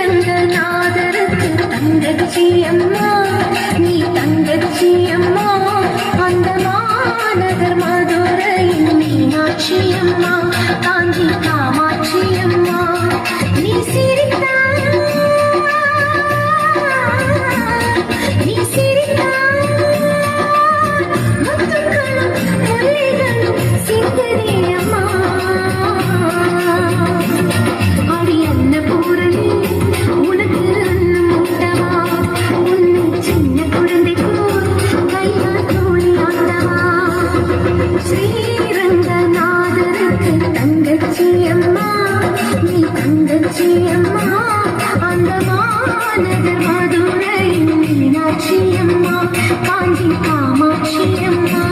ஸ்ரீரங்கநாதருக்கு தங்கச்சி அம்மா, நீ தங்கச்சி அம்மா. அந்த மாநகர் மதுரையின் மீனாட்சி அம்மா, காஞ்சி காமாட்சி அம்மா. நீ சிரித்தாய், நீ சிரித்தாய், முத்துக்களும் முல்லைகளும் சிந்ததே அம்மா. அடி அன்னபூரணி உனக்கு அன்னம் ஊட்டவா, உன்னை சின்ன குழந்தைக்கு கையால் தோழி ஆட்டவா. ஸ்ரீரங்கநாதருக்கு தங்கச்சி அம்மா, நீ தங்கச்சி அம்மா. அந்த மாநகர் மதுரையின் மீனாட்சி அம்மா, காஞ்சி காமாட்சி அம்மா.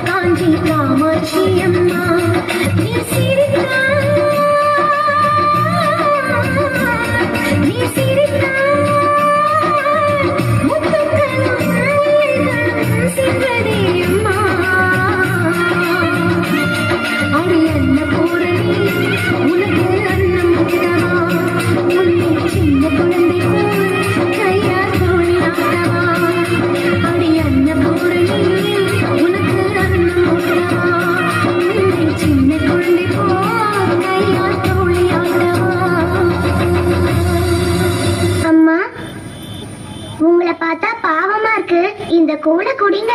காஞ்சி காமாட்சி அம்மா. நீ சிரித்தாய், நீ சிரித்தாய், முத்துக்களும் முல்லைகளும் சிந்ததே அம்மா. அடி அன்னபூரணி உனக்கு அன்னம் ஊட்டவா, உன்னை சின்ன குழந்தை போல் கையால் தோழி ஆட்டவா. அடி அன்னபூரணி உனக்கு அன்னம் ஊட்டவா, உன்னை சின்ன குழந்தை போல் கையால் தோழி ஆட்டவா. அம்மா, உங்களை பார்த்தா பாவமா இருக்கு, இந்த கூடை குடிங்க.